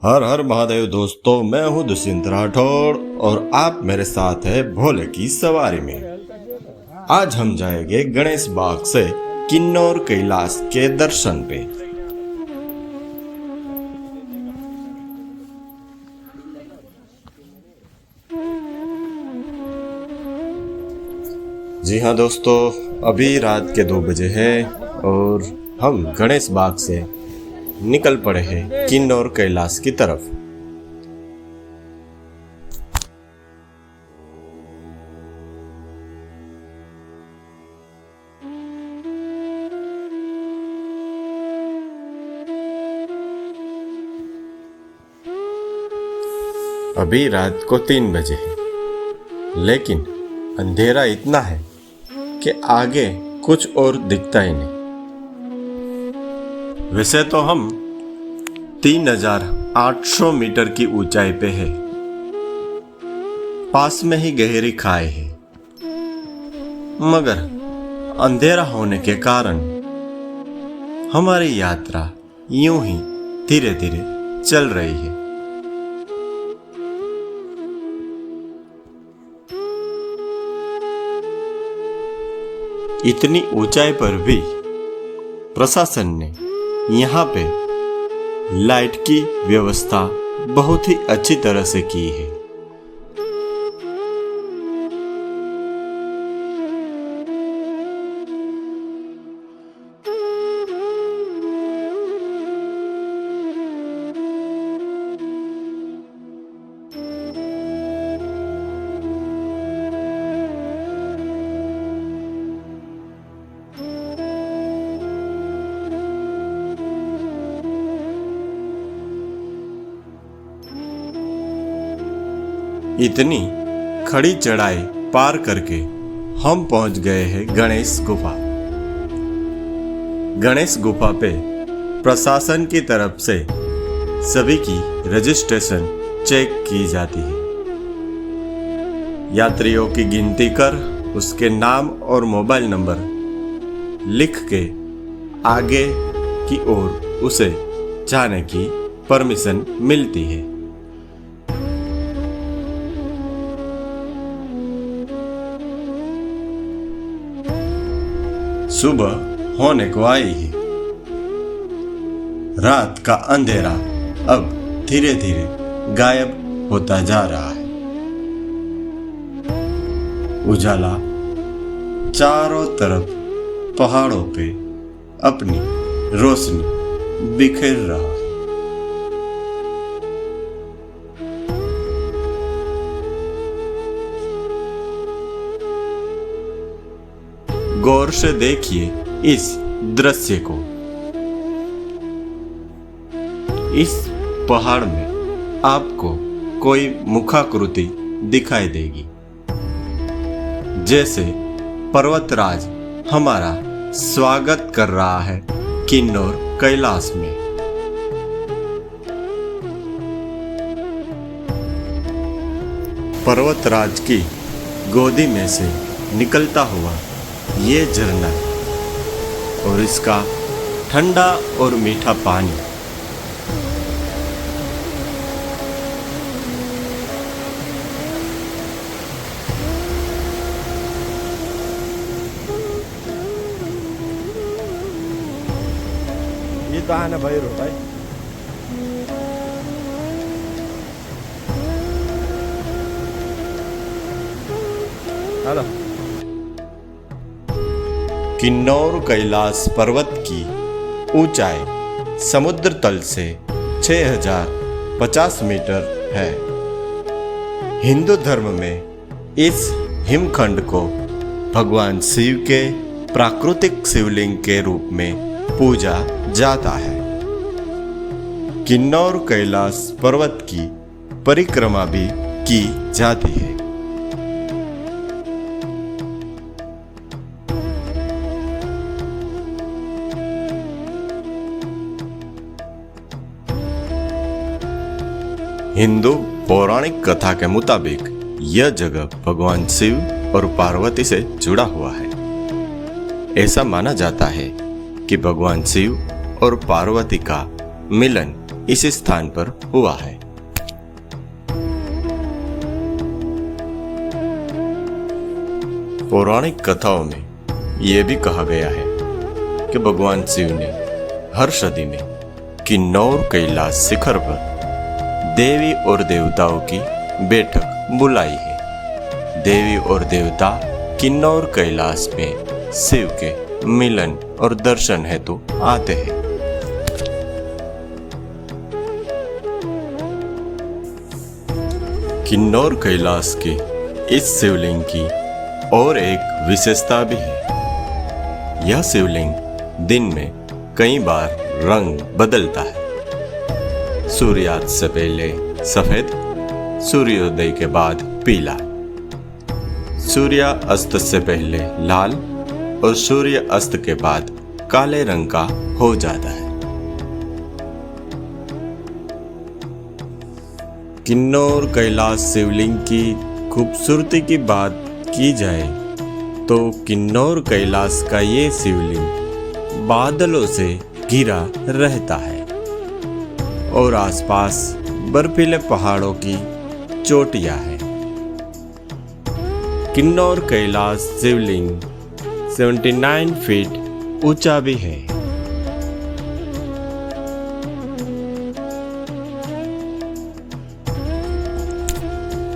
हर हर महादेव दोस्तों, मैं हूं दुष्यंत राठौड़ और आप मेरे साथ है भोले की सवारी में। आज हम जाएंगे गणेश बाग से किन्नौर कैलाश के दर्शन पे। जी हाँ दोस्तों, अभी रात के 2 बजे है और हम गणेश बाग से निकल पड़े हैं किन्नौर कैलाश की तरफ। अभी रात को 3 बजे है, लेकिन अंधेरा इतना है कि आगे कुछ और दिखता ही नहीं। वैसे तो हम 3800 मीटर की ऊंचाई पे है, पास में ही गहरी खाई है, मगर अंधेरा होने के कारण हमारी यात्रा यूं ही धीरे धीरे चल रही है। इतनी ऊंचाई पर भी प्रशासन ने यहाँ पे लाइट की व्यवस्था बहुत ही अच्छी तरह से की है। इतनी खड़ी चढ़ाई पार करके हम पहुंच गए हैं गणेश गुफा। गणेश गुफा पे प्रशासन की तरफ से सभी की रजिस्ट्रेशन चेक की जाती है। यात्रियों की गिनती कर उसके नाम और मोबाइल नंबर लिख के आगे की ओर उसे जाने की परमिशन मिलती है। सुबह होने को आई है। रात का अंधेरा अब धीरे धीरे गायब होता जा रहा है। उजाला चारों तरफ पहाड़ों पे अपनी रोशनी बिखेर रहा है। गौर से देखिए इस दृश्य को। इस पहाड़ में आपको कोई मुखाकृति दिखाई देगी, जैसे पर्वतराज हमारा स्वागत कर रहा है किन्नौर कैलाश में। पर्वतराज की गोदी में से निकलता हुआ ये झरना और इसका ठंडा और मीठा पानी ये तो आना भाई रो भाई। हेलो। किन्नौर कैलाश पर्वत की ऊंचाई समुद्र तल से 6050 मीटर है। हिंदू धर्म में इस हिमखंड को भगवान शिव के प्राकृतिक शिवलिंग के रूप में पूजा जाता है। किन्नौर कैलाश पर्वत की परिक्रमा भी की जाती है। हिंदू पौराणिक कथा के मुताबिक यह जगह भगवान शिव और पार्वती से जुड़ा हुआ है। ऐसा माना जाता है कि भगवान शिव और पार्वती का मिलन इस स्थान पर हुआ है। पौराणिक कथाओं में यह भी कहा गया है कि भगवान शिव ने हर सदी में किन्नौर कैलाश शिखर पर देवी और देवताओं की बैठक बुलाई है। देवी और देवता किन्नौर कैलाश में शिव के मिलन और दर्शन हेतु आते हैं। किन्नौर कैलाश के इस शिवलिंग की और एक विशेषता भी है। यह शिवलिंग दिन में कई बार रंग बदलता है। सूर्यास्त से पहले सफेद, सूर्योदय के बाद पीला, सूर्यास्त से पहले लाल और सूर्य अस्त के बाद काले रंग का हो जाता है। किन्नौर कैलाश शिवलिंग की खूबसूरती की बात की जाए तो किन्नौर कैलाश का ये शिवलिंग बादलों से घिरा रहता है और आसपास बर्फीले पहाड़ों की चोटियां हैं। किन्नौर कैलाश शिवलिंग 79 फीट ऊंचा भी है।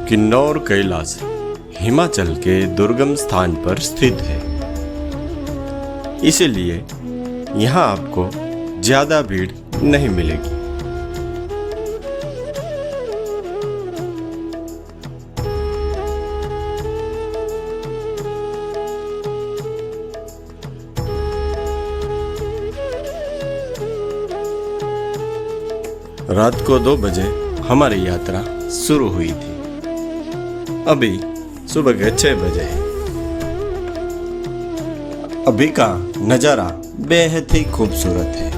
किन्नौर कैलाश हिमाचल के दुर्गम स्थान पर स्थित है, इसलिए यहाँ आपको ज्यादा भीड़ नहीं मिलेगी। रात को 2 बजे हमारी यात्रा शुरू हुई थी। अभी सुबह के 6 बजे है। अभी का नजारा बेहद ही खूबसूरत है।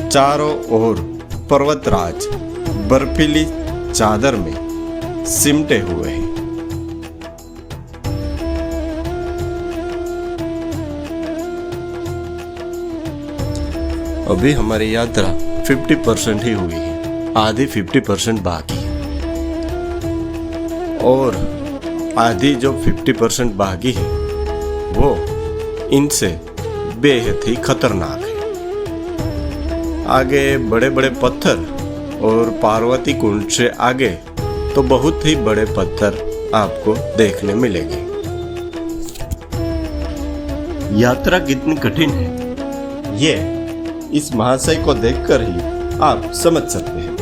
चारों ओर पर्वतराज बर्फीली चादर में सिमटे हुए हैं। अभी हमारी यात्रा 50% ही हुई है, आधी 50% बाकी है। और आधी जो 50% बाकी है वो इनसे बेहद ही खतरनाक है। आगे बड़े बड़े पत्थर और पार्वती कुंड से आगे तो बहुत ही बड़े पत्थर आपको देखने मिलेंगे। यात्रा कितनी कठिन है ये इस महाशय को देखकर ही आप समझ सकते हैं।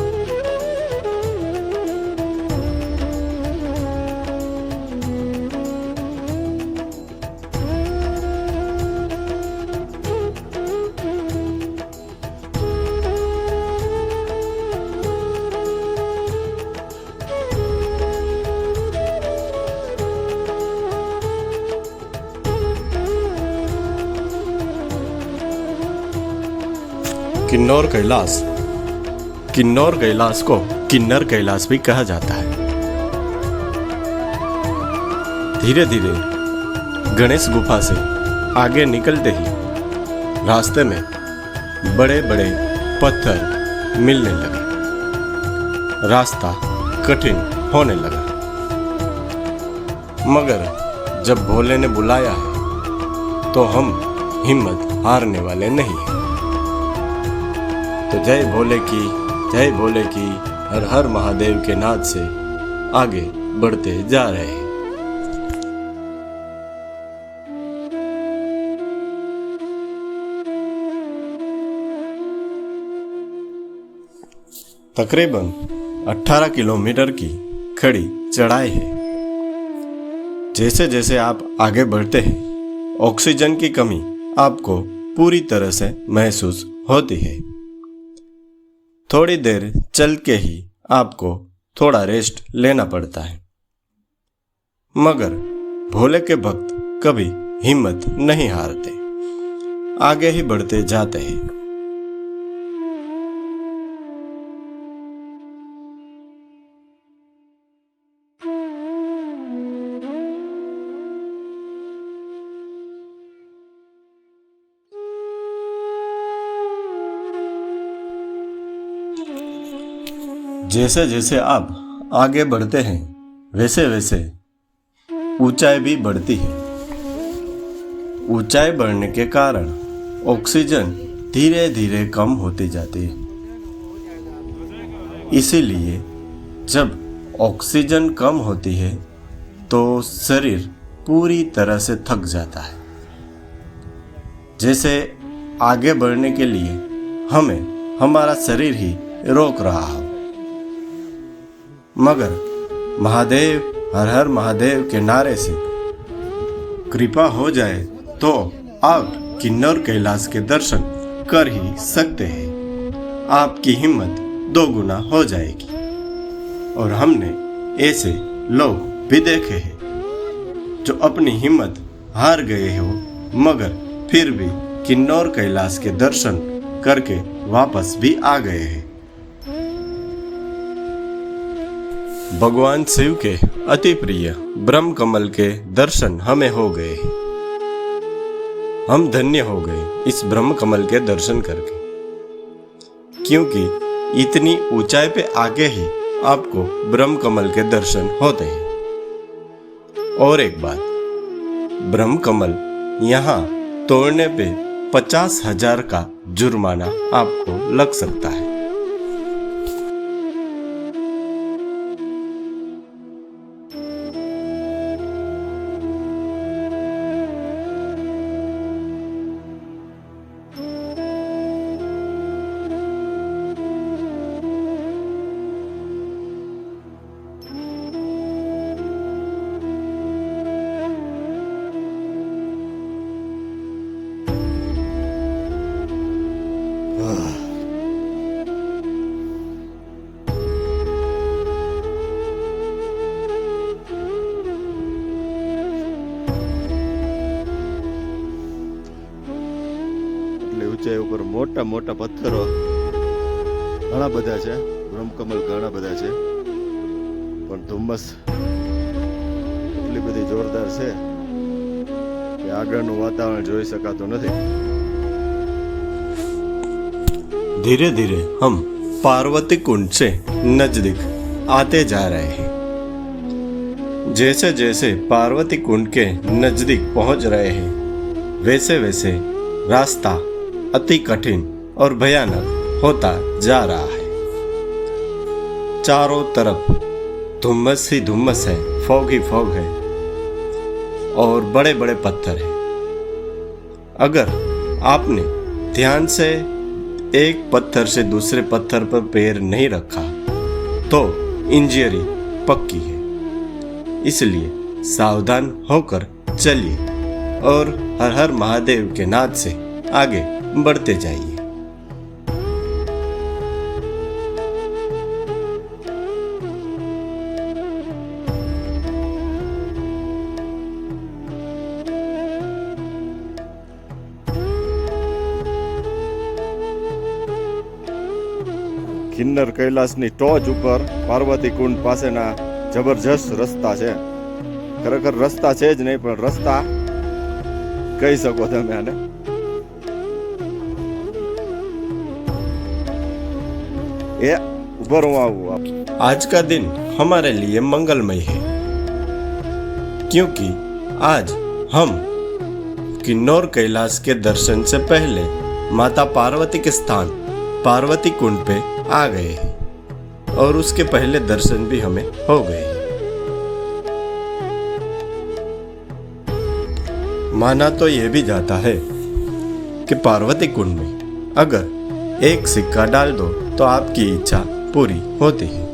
किन्नौर कैलाश को किन्नर कैलाश भी कहा जाता है। धीरे धीरे गणेश गुफा से आगे निकलते ही रास्ते में बड़े बड़े पत्थर मिलने लगे। रास्ता कठिन होने लगा, मगर जब भोले ने बुलाया है तो हम हिम्मत हारने वाले नहीं हैं। तो जय भोले की हर हर महादेव के नाद से आगे बढ़ते जा रहे हैं। तकरीबन 18 किलोमीटर की खड़ी चढ़ाई है। जैसे जैसे आप आगे बढ़ते हैं ऑक्सीजन की कमी आपको पूरी तरह से महसूस होती है। थोड़ी देर चल के ही आपको थोड़ा रेस्ट लेना पड़ता है, मगर भोले के भक्त कभी हिम्मत नहीं हारते, आगे ही बढ़ते जाते हैं। जैसे जैसे आप आगे बढ़ते हैं वैसे वैसे ऊंचाई भी बढ़ती है। ऊंचाई बढ़ने के कारण ऑक्सीजन धीरे धीरे कम होती जाती है। इसीलिए जब ऑक्सीजन कम होती है तो शरीर पूरी तरह से थक जाता है। जैसे आगे बढ़ने के लिए हमें हमारा शरीर ही रोक रहा हो। मगर महादेव हर हर महादेव के नारे से कृपा हो जाए तो आप किन्नौर कैलाश के दर्शन कर ही सकते हैं। आपकी हिम्मत 2 गुना हो जाएगी। और हमने ऐसे लोग भी देखे हैं जो अपनी हिम्मत हार गए हो मगर फिर भी किन्नौर कैलाश के दर्शन करके वापस भी आ गए हैं। भगवान शिव के अति प्रिय ब्रह्म कमल के दर्शन हमें हो गए। हम धन्य हो गए इस ब्रह्म कमल के दर्शन करके, क्योंकि इतनी ऊंचाई पे आके ही आपको ब्रह्म कमल के दर्शन होते हैं। और एक बात, ब्रह्म कमल यहाँ तोड़ने पे 50,000 का जुर्माना आपको लग सकता है। ઊંચાઈ ઉપર મોટા મોટા પથ્થરો ઘણા બધા છે, બ્રહ્મકમલ ઘણા બધા છે, પણ ધુમ્મસ એટલી બધી જોરદાર છે કે આગળનું વાતાવરણ જોઈ શકાતું નથી। धीरे धीरे हम पार्वती कुंड से नजदीक आते जा रहे हैं। जैसे जैसे पार्वती कुंड के नजदीक पहुंच रहे हैं वैसे वैसे रास्ता अति कठिन और भयानक होता जा रहा है। चारों तरफ धुम्मस ही धुम्मस है, फॉग ही फॉग है और बड़े बड़े पत्थर हैं। अगर आपने ध्यान से एक पत्थर से दूसरे पत्थर पर पैर नहीं रखा तो इंजरी पक्की है। इसलिए सावधान होकर चलिए और हर हर महादेव के नाद से आगे बढ़ते जाइए। કિન્નર કૈલાસની ટોચ ઉપર પાર્વતી કુંડ પાસેના જબરજસ્ત રસ્તા છે। ખરેખર રસ્તા છે જ નહીં પણ રસ્તા કહી શકો તમે આને। એ ઉપર હું આવું। आज का दिन हमारे लिए मंगलमय है, क्योंकि आज हम किन्नौर कैलाश के दर्शन से पहले माता पार्वती के स्थान पार्वती कुंड पे आ गए हैं और उसके पहले दर्शन भी हमें हो गए हैं। माना तो यह भी जाता है कि पार्वती कुंड में अगर एक सिक्का डाल दो तो आपकी इच्छा पूरी होती है।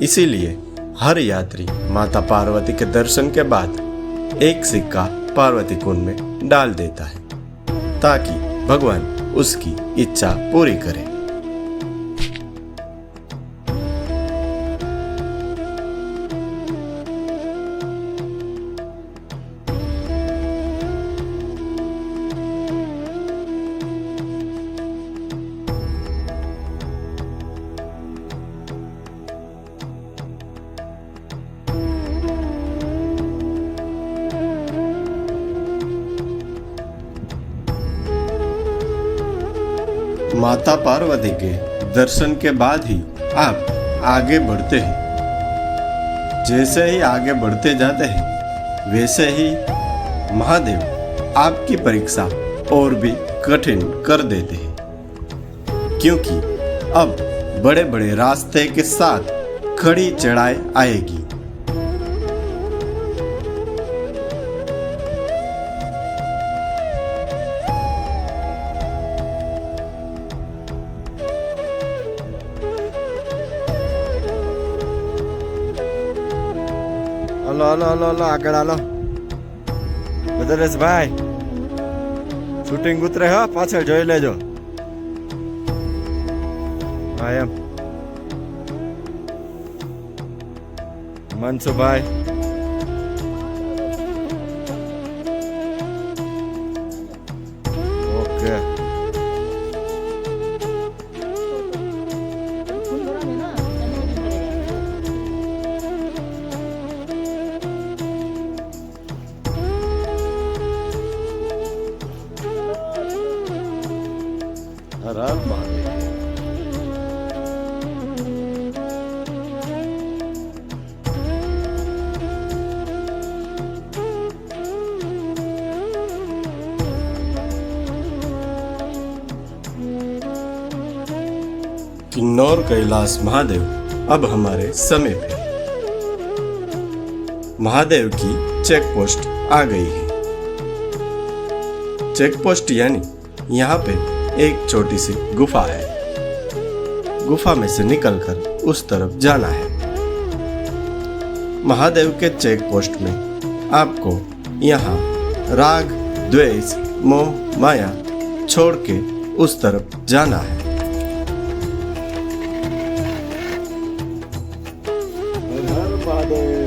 इसीलिए हर यात्री माता पार्वती के दर्शन के बाद एक सिक्का पार्वती कुंड में डाल देता है ताकि भगवान उसकी इच्छा पूरी करे। माता पार्वती के दर्शन के बाद ही आप आगे बढ़ते हैं। जैसे ही आगे बढ़ते जाते हैं वैसे ही महादेव आपकी परीक्षा और भी कठिन कर देते हैं, क्योंकि अब बड़े बड़े रास्ते के साथ खड़ी चढ़ाई आएगी। હલો હલો હલો હલો આગળ હાલો ભાઈ શૂટિંગ ઉતરે હા પાછળ જોઈ લેજો હા એમ મનસુભાઈ ઓકે હર હર મહાદેવ किन्नौर कैलाश महादेव अब हमारे समीप है। महादेव की चेक पोस्ट आ गई है। चेक पोस्ट यानी यहाँ पे एक छोटी सी गुफा है। गुफा में से निकलकर उस तरफ जाना है। महादेव के चेक पोस्ट में आपको यहाँ राग, द्वेष, मोह, माया छोड़ के उस तरफ जाना है। હર હર મહાદેવ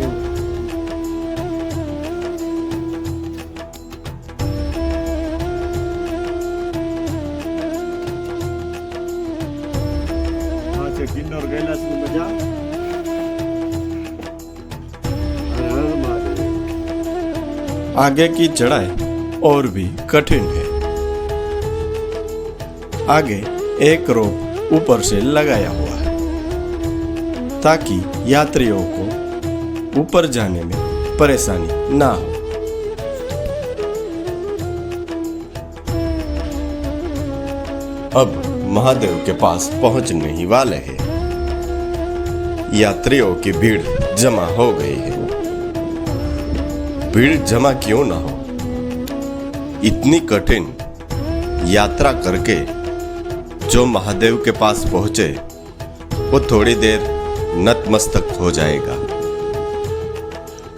હા છે કિન્નોર કૈલાસની મજા હર હર મહાદેવ आगे की चढ़ाई और भी कठिन है। आगे एक रोप ऊपर से लगाया हुआ है ताकि यात्रियों को ऊपर जाने में परेशानी ना हो। अब महादेव के पास पहुंचने ही वाले हैं। यात्रियों की भीड़ जमा हो गई है। भीड़ जमा क्यों ना हो, इतनी कठिन यात्रा करके जो महादेव के पास पहुंचे वो थोड़ी देर नतमस्तक हो जाएगा,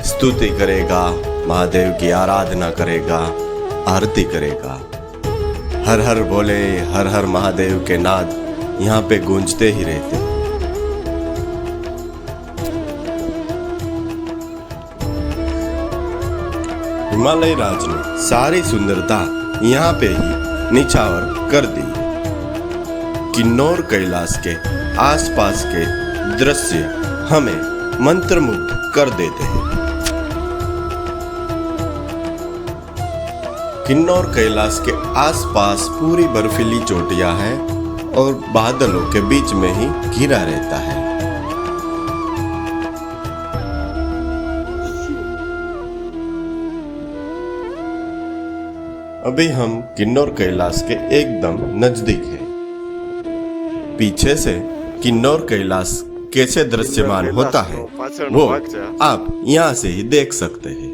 स्तुति करेगा, महादेव की आराधना करेगा, आरती करेगा। हर हर बोले, हर हर महादेव के नाद यहाँ पे गूंजते ही रहते। हिमालय राज ने सारी सुंदरता यहाँ पे ही निछावर कर दी। किन्नौर कैलाश के आसपास के दृश्य हमें मंत्रमुग्ध कर देते हैं। किन्नौर कैलाश के आसपास पूरी बर्फीली चोटियां हैं और बादलों के बीच में ही घिरा रहता है। अभी हम किन्नौर कैलाश के एकदम नजदीक हैं। पीछे से किन्नौर कैलाश कैसे दृश्यमान होता है वो आप यहाँ से ही देख सकते हैं।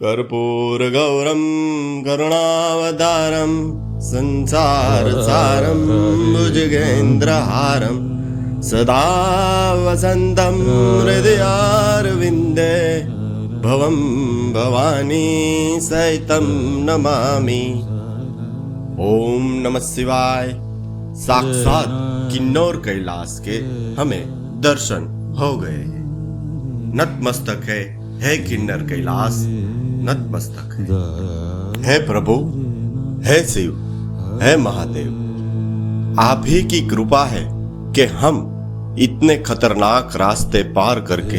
कर्पूर गौरम करुणावतारम संसार सारम भुजगेन्द्रहारम सदा वसंतम हृदयारविंदे भवम भवानी सहितम नमामि। ओम नमः शिवाय। साक्षात किन्नौर कैलाश के हमें दर्शन हो गए। नतमस्तक है किन्नर कैलाश, नतमस्तक है प्रभु, है शिव, है महादेव। आप ही की कृपा है कि हम इतने खतरनाक रास्ते पार करके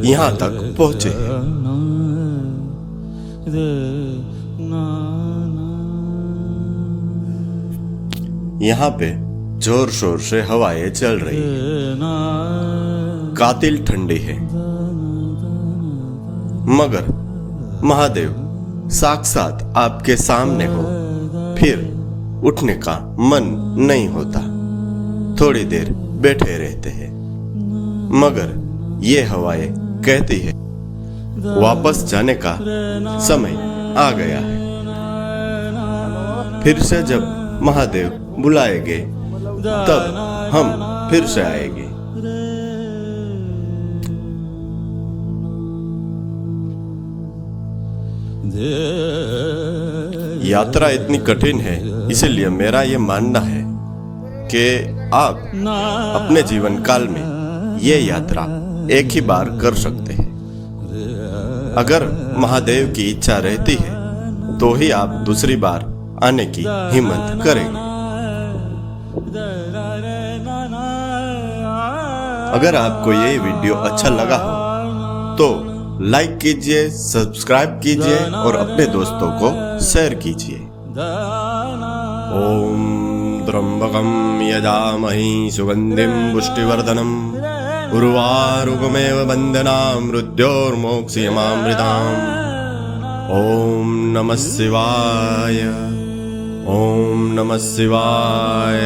यहाँ तक पहुंचे हैं। यहाँ पे जोर शोर से हवाएं चल रही हैं, कातिल ठंडी है, मगर महादेव साक्षात आपके सामने हो फिर उठने का मन नहीं होता। थोड़ी देर बैठे रहते हैं, मगर ये हवाएं कहती है वापस जाने का समय आ गया है। फिर से जब महादेव बुलाएंगे तब हम फिर से आएंगे। यात्रा इतनी कठिन है, इसलिए मेरा ये मानना है कि आप अपने जीवन काल में ये यात्रा एक ही बार कर सकते हैं। अगर महादेव की इच्छा रहती है तो ही आप दूसरी बार आने की हिम्मत करेंगे। अगर आपको ये वीडियो अच्छा लगा हो तो लाइक कीजिए, सब्सक्राइब कीजिए और अपने दोस्तों को शेयर कीजिए। ओम त्र्यंबकं यजामहे सुगंधिं पुष्टिवर्धनम् उर्वारुकमेव बन्धनान् मृत्योर्मोक्षयमामृताम्। ओम नमः शिवाय, ओम नमः शिवाय।